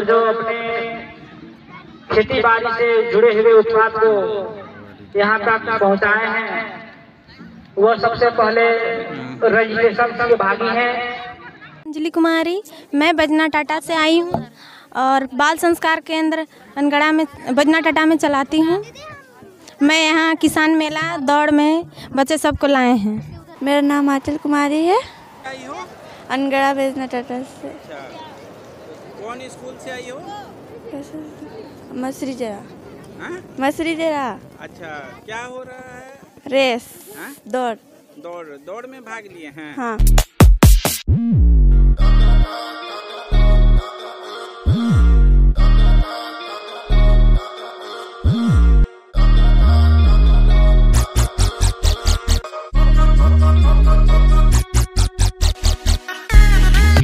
जो अपने खेती बाड़ी से जुड़े हुए उत्पाद को यहाँ तक पहुँचाए हैं, वो सबसे पहले रजिस्ट्रेशन विभागी हैं। अंजलि कुमारी, मैं बजना टाटा से आई हूँ और बाल संस्कार केंद्र अनगढ़ा में बजना टाटा में चलाती हूँ। मैं यहाँ किसान मेला दौड़ में बच्चे सबको लाए हैं। मेरा नाम आंचल कुमारी है, अनगढ़ा बजना टाटा से। कौन स्कूल से आई हो? मसरी जरा। अच्छा, क्या हो रहा है? रेस, दौड़ में भाग लिए हैं। हाँ।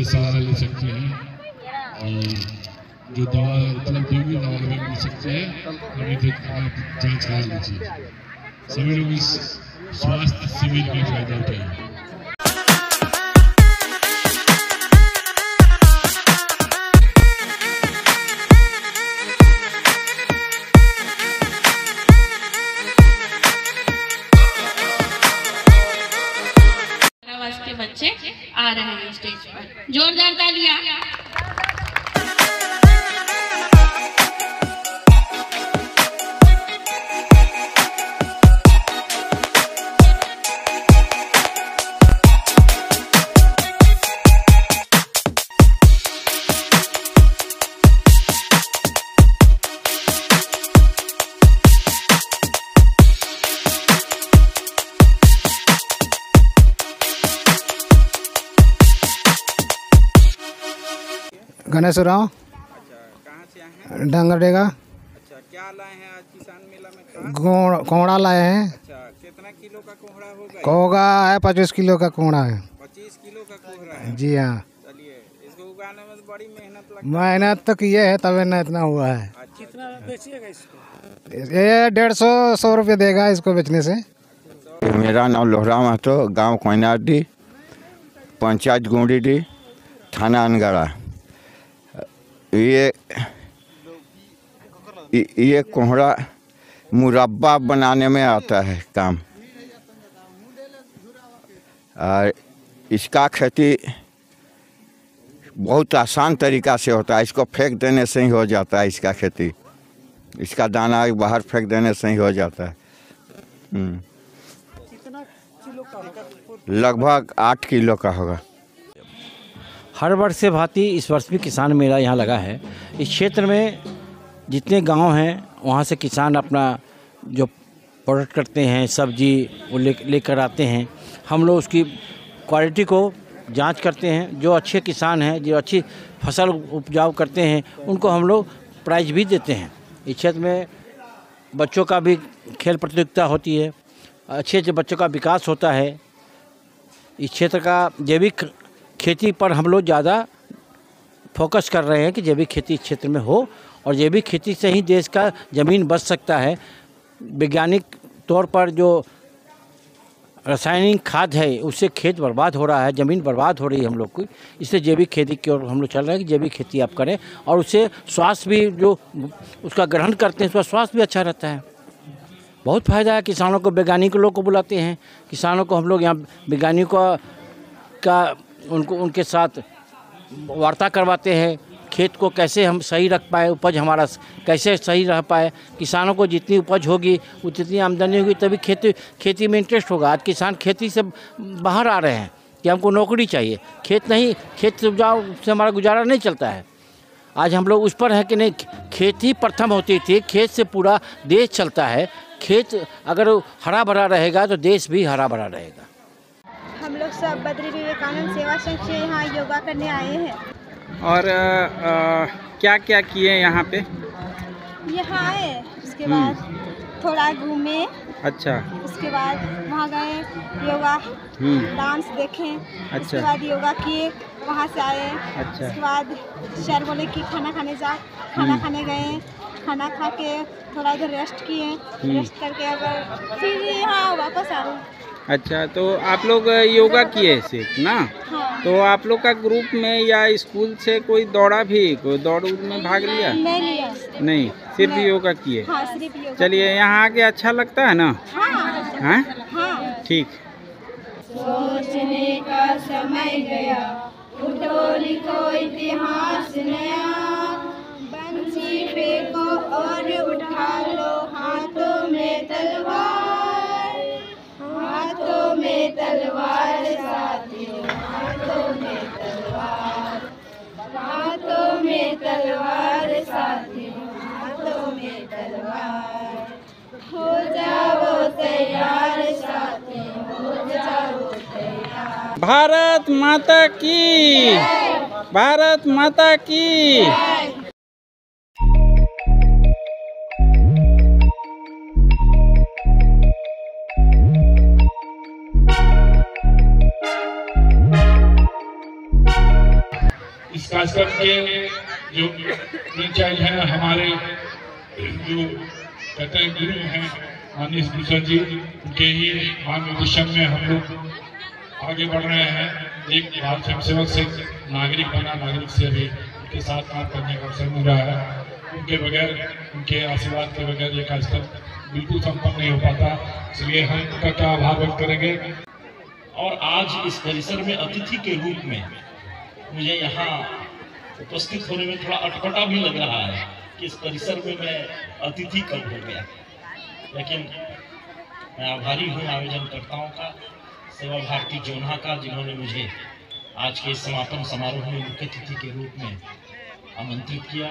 सहारा ले सकते हैं और जो दवा उपलब्ध होगी दवा हमें मिल सकती है। हमें तो आप जांच करा लीजिए। सभी लोग इस स्वास्थ्य शिविर का फायदा उठाएं। के बच्चे आ रहे हैं स्टेज पर, जोरदार तालियां। गणेश राव। अच्छा, कहाँ से आए हैं? डंगरडेगा। अच्छा, क्या लाए हैं आज किसान मेला में? कोहड़ा लाए हैं। अच्छा, कितना किलो का कोहड़ा होगा? कोहड़ा है 25 किलो का कोहड़ा है। 25 किलो का कोहड़ा है। जी हाँ। चलिए, इसको उगाने में तो बड़ी मेहनत लगती है। मेहनत तो किए है तब ना इतना हुआ है। कितना बेचिएगा इसको? ये 150 रुपये देगा इसको बेचने से। मेरा नाम लोहरा महतो, गांव कोयनाडी, पंचायत गुंडीडी, थाना अनगढ़ा। ये कोहड़ा मुरब्बा बनाने में आता है काम, और इसका खेती बहुत आसान तरीक़ा से होता है। इसको फेंक देने से ही हो जाता है इसका खेती। इसका दाना बाहर फेंक देने से ही हो जाता है। लगभग 8 किलो का होगा। हर वर्ष से भांति इस वर्ष भी किसान मेला यहाँ लगा है। इस क्षेत्र में जितने गांव हैं वहाँ से किसान अपना जो प्रोडक्ट करते हैं, सब्जी वो लेकर आते हैं। हम लोग उसकी क्वालिटी को जांच करते हैं। जो अच्छे किसान हैं, जो अच्छी फसल उपजाऊ करते हैं, उनको हम लोग प्राइज भी देते हैं। इस क्षेत्र में बच्चों का भी खेल प्रतियोगिता होती है, अच्छे अच्छे बच्चों का विकास होता है। इस क्षेत्र का जैविक खेती पर हम लोग ज़्यादा फोकस कर रहे हैं कि जैविक खेती इस क्षेत्र में हो, और जैविक खेती से ही देश का ज़मीन बच सकता है। वैज्ञानिक तौर पर जो रासायनिक खाद है उससे खेत बर्बाद हो रहा है, ज़मीन बर्बाद हो रही है हम लोग की। इसलिए जैविक खेती की ओर हम लोग चल रहे हैं कि जैविक खेती आप करें, और उससे स्वास्थ्य भी जो उसका ग्रहण करते हैं उसका स्वास्थ्य भी अच्छा रहता है। बहुत फ़ायदा है किसानों को। वैज्ञानिक लोग को बुलाते हैं, किसानों को हम लोग यहाँ वैज्ञानिकों का उनके साथ वार्ता करवाते हैं। खेत को कैसे हम सही रख पाए, उपज हमारा कैसे सही रह पाए। किसानों को जितनी उपज होगी जितनी आमदनी होगी तभी खेती में इंटरेस्ट होगा। आज किसान खेती से बाहर आ रहे हैं कि हमको नौकरी चाहिए, खेत से उपजाऊ से हमारा गुजारा नहीं चलता है। आज हम लोग उस पर है कि नहीं, खेती प्रथम होती थी, खेत से पूरा देश चलता है। खेत अगर हरा भरा रहेगा तो देश भी हरा भरा रहेगा। हम लोग सब बद्री विवेकानंद सेवा संघ से यहाँ योगा करने आए हैं। और क्या क्या किए यहाँ पे? यहाँ आए, उसके बाद थोड़ा घूमे। अच्छा। उसके बाद वहाँ गए, योगा डांस देखें। अच्छा। उसके बाद योगा किए, वहाँ से आए। अच्छा। उसके बाद सर बोले कि खाना खाने जा, खाना खाने गए। खाना खा के थोड़ा इधर रेस्ट किए, रेस्ट करके अगर फिर यहाँ वापस आ रहे। अच्छा, तो आप लोग योगा किए सिर्फ ना? तो आप लोग का ग्रुप में या स्कूल से कोई दौड़ा भी, कोई दौड़ में भाग लिया? नहीं लिया। नहीं, सिर्फ योगा किए। हाँ, सिर्फ योगा। चलिए, यहाँ आके अच्छा लगता है ना? हाँ। हाँ, ठीक। सोचने का समय गया, उठो लिखो इतिहास नया, बंसी फेंको और उठा लो हाथों में तलवार, हाथों में तलवार साथियों, हाथों में तलवार, हाथों में तलवार साथियों, हाथों में तलवार, हो जाओ तैयार साथियों, हो जाओ तैयार। भारत माता की, भारत माता की। इस कार्यक्रम के जो इंचार्ज हैं हमारे, जो कहते हैं गुरु हैं माननीय भूषण जी, उनके ही मार्गदर्शन में हम लोग आगे बढ़ रहे हैं। एक भारत स्वयंसेवक से नागरिक बना, नागरिक से भी उनके साथ काम करने का अवसर मिल रहा है। उनके बगैर, उनके आशीर्वाद के बगैर ये कार्यक्रम बिल्कुल संपन्न नहीं हो पाता, इसलिए हम उनका आभार व्यक्त करेंगे। और आज इस परिसर में अतिथि के रूप में मुझे यहाँ उपस्थित होने में थोड़ा अटपटा भी लग रहा है कि इस परिसर में मैं अतिथि कब हो गया, लेकिन मैं आभारी हूँ आयोजनकर्ताओं का, सेवा भारती जोन्हा का, जिन्होंने मुझे आज के समापन समारोह में मुख्य अतिथि के रूप में आमंत्रित किया।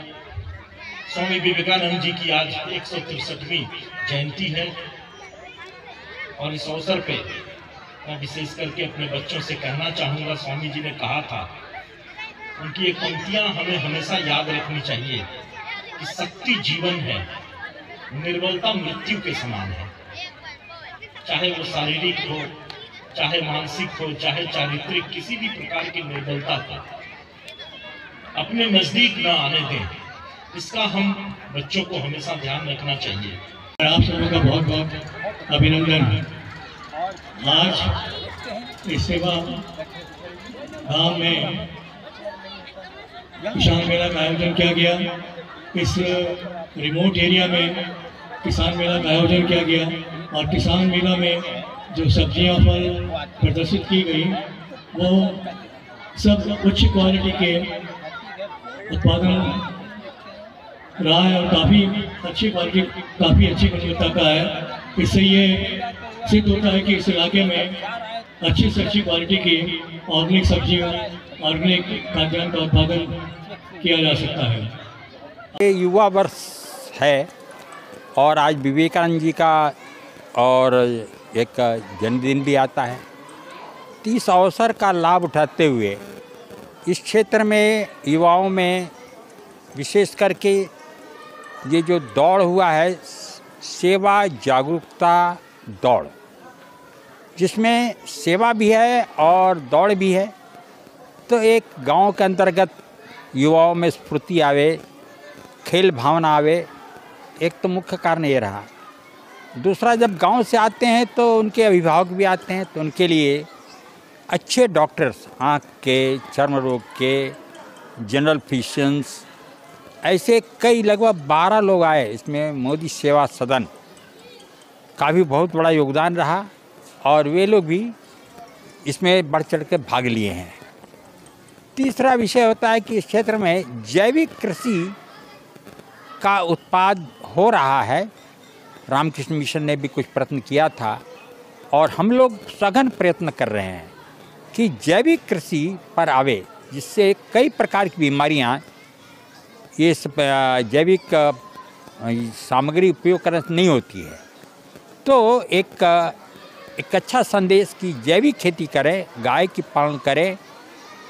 स्वामी विवेकानंद जी की आज 163वीं जयंती है और इस अवसर पे मैं विशेष करके अपने बच्चों से कहना चाहूँगा, स्वामी जी ने कहा था, उनकी एक पंक्तियाँ हमें हमेशा याद रखनी चाहिए कि शक्ति जीवन है, निर्बलता मृत्यु के समान है। चाहे वो शारीरिक हो, चाहे मानसिक हो, चाहे चारित्रिक, किसी भी प्रकार की निर्बलता को अपने नजदीक न आने दें, इसका हम बच्चों को हमेशा ध्यान रखना चाहिए। आप सबों का बहुत बहुत अभिनंदन। आज इस सेवा गांव में किसान मेला का आयोजन किया गया। इस रिमोट एरिया में किसान मेला का आयोजन किया गया और किसान मेला में जो सब्जियां फल प्रदर्शित की गई वो सब उच्च क्वालिटी के उत्पादन रहा है और काफ़ी अच्छी क्वालिटी, काफ़ी अच्छी गुणवत्ता का है। इससे ये सिद्ध होता है कि इस इलाके में अच्छी से अच्छी क्वालिटी की ऑर्गेनिक सब्जियों, ऑर्गेनिक खाद्यान्न का उत्पादन किया जा सकता है। ये युवा वर्ष है और आज विवेकानंद जी का और एक जन्मदिन भी आता है। तो इस अवसर का लाभ उठाते हुए इस क्षेत्र में युवाओं में विशेष करके ये जो दौड़ हुआ है, सेवा जागरूकता दौड़, जिसमें सेवा भी है और दौड़ भी है, तो एक गांव के अंतर्गत युवाओं में स्फूर्ति आवे, खेल भावना आवे, एक तो मुख्य कारण ये रहा। दूसरा, जब गांव से आते हैं तो उनके अभिभावक भी आते हैं, तो उनके लिए अच्छे डॉक्टर्स, आँख के, चर्म रोग के, जनरल फिजिशियंस, ऐसे कई लगभग 12 लोग आए। इसमें मोदी सेवा सदन का भी बहुत बड़ा योगदान रहा और वे लोग भी इसमें बढ़ चढ़ के भाग लिए हैं। तीसरा विषय होता है कि इस क्षेत्र में जैविक कृषि का उत्पाद हो रहा है। रामकृष्ण मिशन ने भी कुछ प्रयत्न किया था और हम लोग सघन प्रयत्न कर रहे हैं कि जैविक कृषि पर आवे, जिससे कई प्रकार की बीमारियां ये जैविक सामग्री उपयोग करने से नहीं होती है। तो एक अच्छा संदेश कि जैविक खेती करें, गाय की पालन करें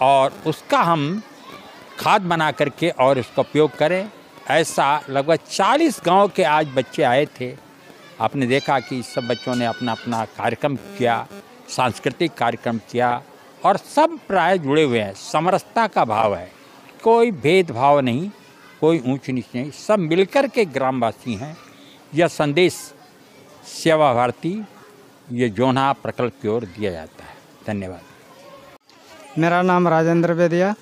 और उसका हम खाद बना करके और उसका उपयोग करें। ऐसा लगभग 40 गांव के आज बच्चे आए थे। आपने देखा कि सब बच्चों ने अपना अपना कार्यक्रम किया, सांस्कृतिक कार्यक्रम किया और सब प्राय जुड़े हुए हैं। समरसता का भाव है, कोई भेदभाव नहीं, कोई ऊंच नीच नहीं, सब मिलकर के ग्रामवासी हैं। यह संदेश सेवा भारती ये जोना प्रकल्प की ओर दिया जाता है। धन्यवाद। मेरा नाम राजेंद्र बेदिया,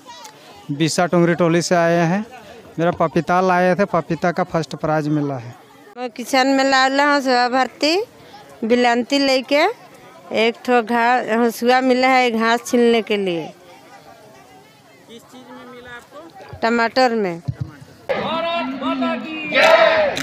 बीसा टुंगरी टोली से आए हैं। मेरा पपीता लाए थे, पपीता का फर्स्ट प्राइज मिला है। मैं किसान में लाला हूँ सेवा भर्ती बिलांती लेके एक ठो हंसुआ मिला है घास छीलने के लिए। किस चीज में मिला आपको? टमाटर में। भारत माता की जय।